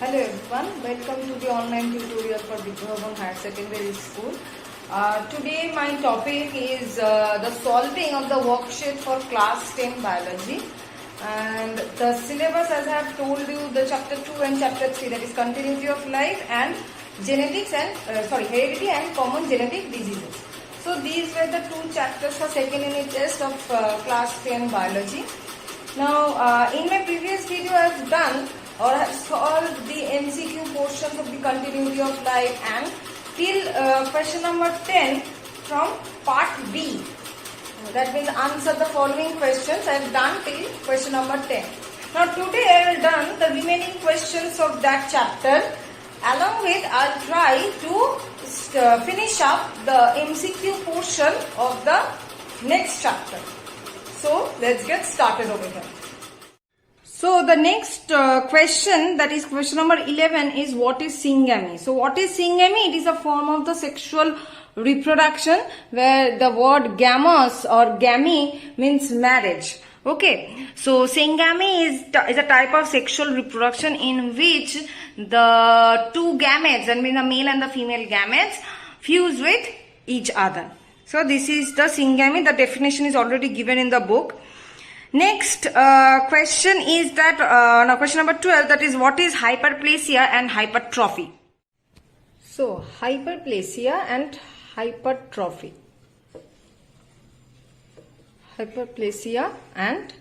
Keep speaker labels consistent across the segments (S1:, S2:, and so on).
S1: Hello everyone, welcome to the online tutorial for Vidyavan Higher Secondary School. Today my topic is the solving of the worksheet for class 10 biology, and the syllabus, as I have told you, the chapter 2 and chapter 3, that is continuity of life and genetics and heredity and common genetic diseases. So these were the two chapters for second unit test of class 10 biology. Now in my previous video I have done or have solved the MCQ portions of the continuity of life and till question number 10 from part B. That means answer the following questions. I have done till question number 10. Now today I will done the remaining questions of that chapter. Along with I'll try to finish up the MCQ portion of the next chapter. So let's get started over here. So the next question, that is question number 11, is what is syngamy? So what is syngamy? It is a form of the sexual reproduction where the word gamos or gamy means marriage. Okay, so syngamy is a type of sexual reproduction in which the two gametes, I mean the male and the female gametes, fuse with each other. So this is the syngamy. The definition is already given in the book. Next question is that, now question number 12, that is what is hyperplasia and hypertrophy? So hyperplasia and hypertrophy. Hyperplasia and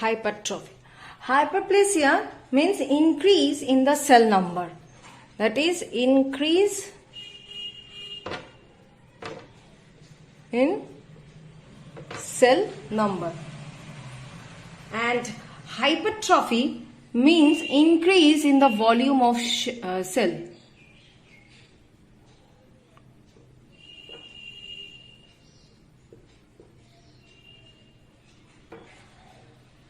S1: hypertrophy. Hyperplasia means increase in the cell number. That is increase in cell number. And hypertrophy means increase in the volume of cell.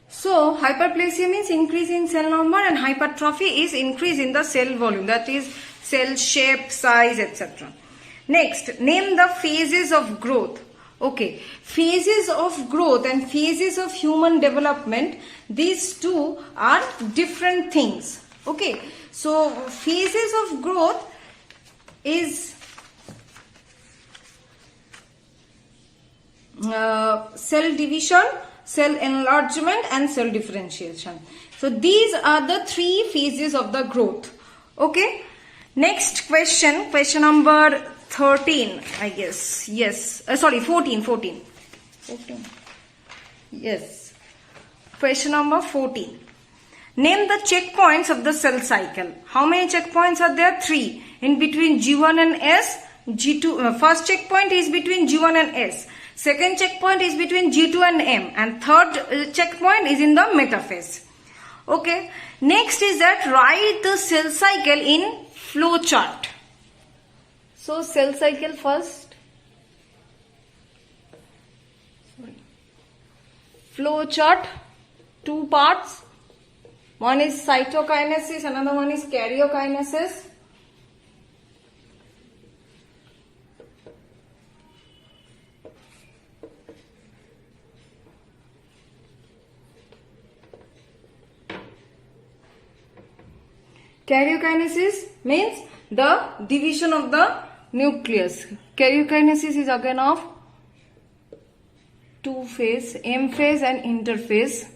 S1: So hyperplasia means increase in cell number and hypertrophy is increase in the cell volume, that is cell shape, size, etc. Next, name the phases of growth. Okay, phases of growth and phases of human development, these two are different things. Okay, so phases of growth is cell division, cell enlargement and cell differentiation. So these are the three phases of the growth. Okay, next question, question number 13, I guess. Yes. 14. Yes. Question number 14. Name the checkpoints of the cell cycle. How many checkpoints are there? 3. In between G1 and S, G2. First checkpoint is between G1 and S. Second checkpoint is between G2 and M. And third checkpoint is in the metaphase. Okay. Next is that write the cell cycle in flow chart. So cell cycle first, flow chart, two parts, one is cytokinesis, another one is karyokinesis. Karyokinesis means the division of the nucleus. Karyokinesis is again of two phase, M phase and interphase.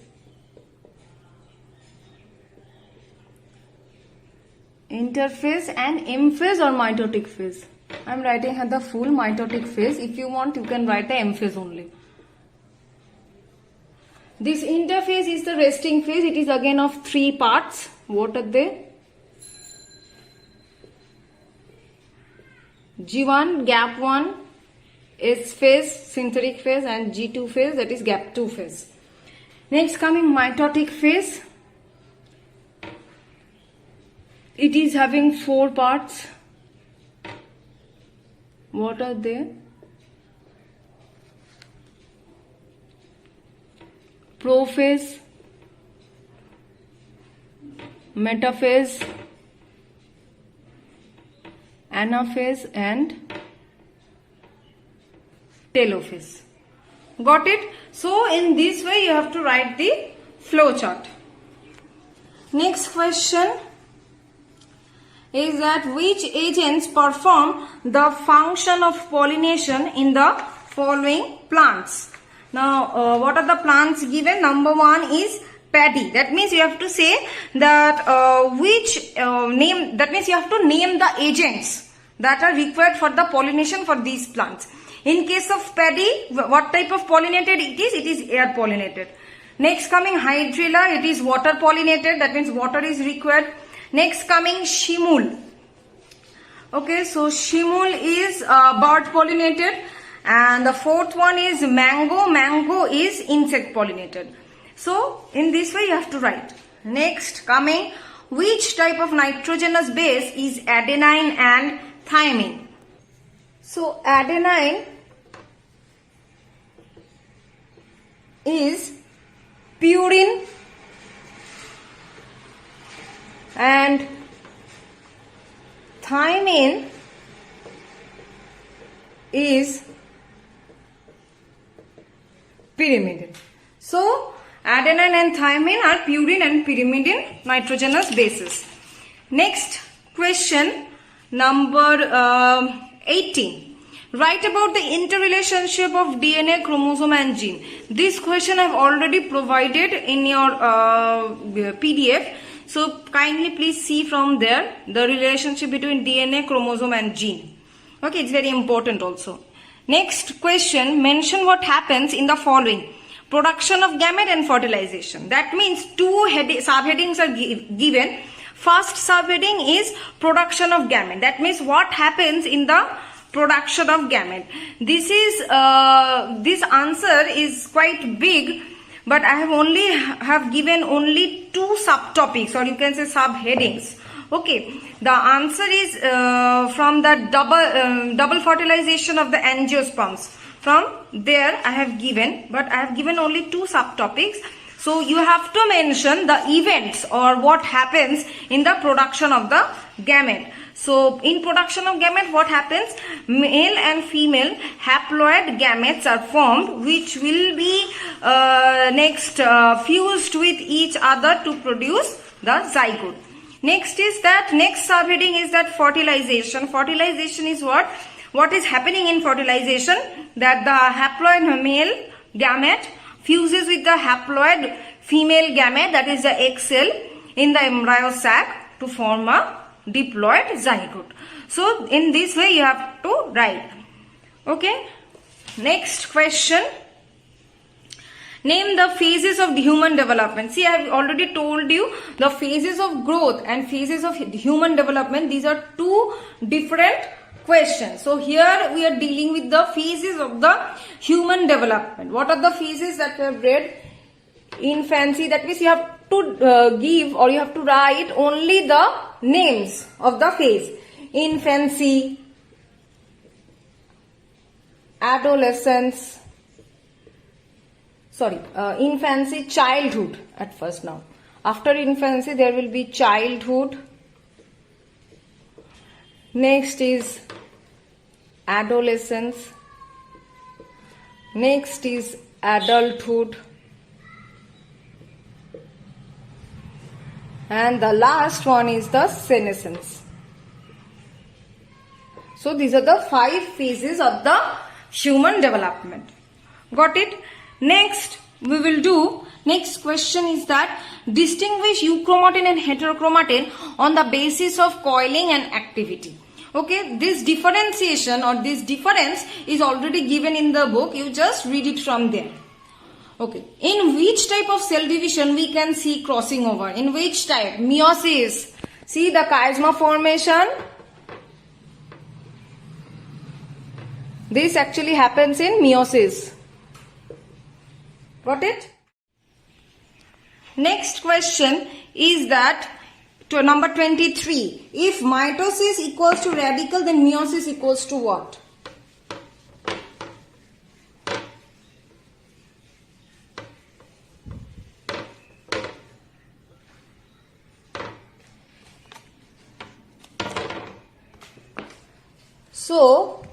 S1: Interphase and M phase or mitotic phase. I am writing here the full mitotic phase. If you want, you can write the M phase only. This interphase is the resting phase. It is again of three parts. What are they? G1, gap 1, S phase, synthetic phase and G2 phase, that is gap 2 phase. Next coming mitotic phase. It is having four parts. What are they? Prophase, metaphase, anaphase and telophase. Got it? So in this way you have to write the flow chart. Next question is that which agents perform the function of pollination in the following plants? Now what are the plants given? Number one is paddy. That means you have to say that name, that means you have to name the agents that are required for the pollination for these plants. In case of paddy, what type of pollinated it is? It is air pollinated. Next coming hydrilla, it is water pollinated. That means water is required. Next coming shimul. Okay, so shimul is bird pollinated. And the fourth one is mango. Mango is insect pollinated. So in this way you have to write. Next coming, which type of nitrogenous base is adenine and thymine? So adenine is purine and thymine is pyrimidine. So adenine and thymine are purine and pyrimidine nitrogenous bases. Next question, number 18. Write about the interrelationship of DNA, chromosome and gene. This question I have already provided in your PDF. So kindly please see from there the relationship between DNA, chromosome and gene. Okay, it's very important also. Next question, mention what happens in the following. Production of gamete and fertilization. That means two subheadings are given. First subheading is production of gamete. That means what happens in the production of gamete. This answer is quite big, but I have given only two subtopics, or you can say subheadings. Okay, the answer is from the double fertilization of the angiosperms. From there I have given, but I have given only two subtopics. So you have to mention the events or what happens in the production of the gamete. So in production of gamete, what happens? Male and female haploid gametes are formed, which will be fused with each other to produce the zygote. Next subheading is that fertilization. Fertilization is what? What is happening in fertilization? That the haploid male gamete fuses with the haploid female gamete, that is the egg cell, in the embryo sac to form a diploid zygote. So in this way you have to write. Okay. Next question. Name the phases of human development. See, I have already told you the phases of growth and phases of human development. These are two different questions. So here we are dealing with the phases of the human development. What are the phases that we have read? Infancy. That means you have to give, or you have to write only the names of the phase. Infancy, adolescence, infancy, childhood at first now. After infancy there will be childhood. Next is adolescence. Next is adulthood. And the last one is the senescence. So these are the 5 phases of the human development. Got it? Next question is that distinguish euchromatin and heterochromatin on the basis of coiling and activity. Okay, this differentiation or this difference is already given in the book. You just read it from there. Okay, in which type of cell division we can see crossing over? In which type? Meiosis. See the chiasma formation. This actually happens in meiosis. Got it? Next question is that to number 23. If mitosis equals to radical, then meiosis equals to what? So,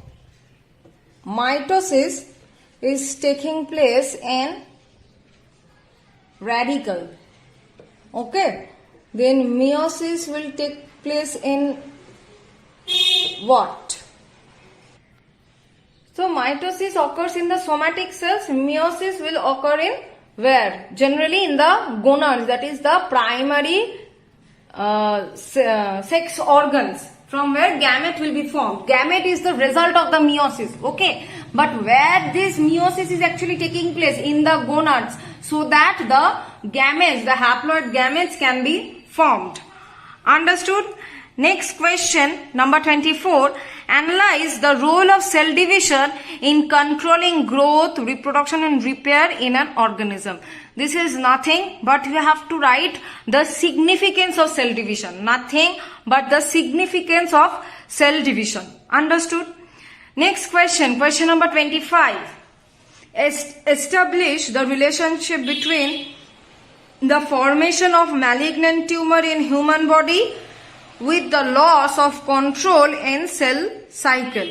S1: mitosis is taking place in radicle. Okay. Then meiosis will take place in what? So mitosis occurs in the somatic cells. Meiosis will occur in where? Generally in the gonads, that is the primary sex organs, from where gamete will be formed. Gamete is the result of the meiosis. Okay. But where this meiosis is actually taking place? In the gonads, so that the gametes, the haploid gametes can be formed. Understood? Next question, number 24. Analyze the role of cell division in controlling growth, reproduction and repair in an organism. This is nothing but you have to write the significance of cell division. Nothing but the significance of cell division. Understood? Next question, question number 25. Establish the relationship between the formation of malignant tumor in human body with the loss of control in cell cycle.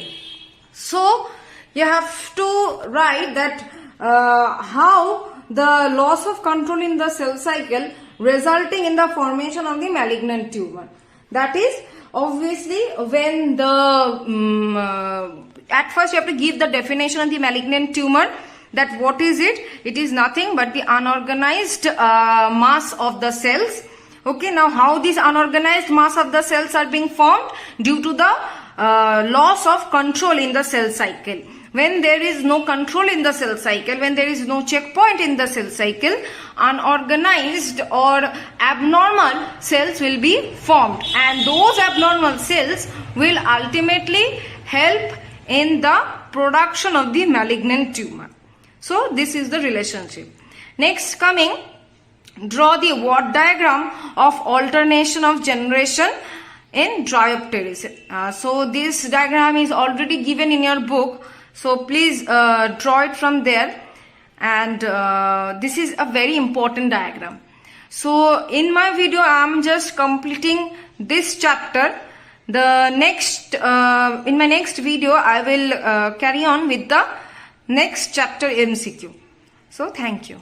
S1: So you have to write that how the loss of control in the cell cycle resulting in the formation of the malignant tumor. That is obviously when the at first you have to give the definition of the malignant tumor. That what is it? It is nothing but the unorganized mass of the cells. Okay, now how these unorganized mass of the cells are being formed? Due to the loss of control in the cell cycle. When there is no control in the cell cycle, when there is no checkpoint in the cell cycle, unorganized or abnormal cells will be formed, and those abnormal cells will ultimately help in the production of the malignant tumor. So this is the relationship. Next coming, draw the Watt diagram of alternation of generation in Dryopteris. So this diagram is already given in your book. So please draw it from there. And this is a very important diagram. So in my video I am just completing this chapter. The next in my next video I will carry on with the next chapter MCQ. So thank you.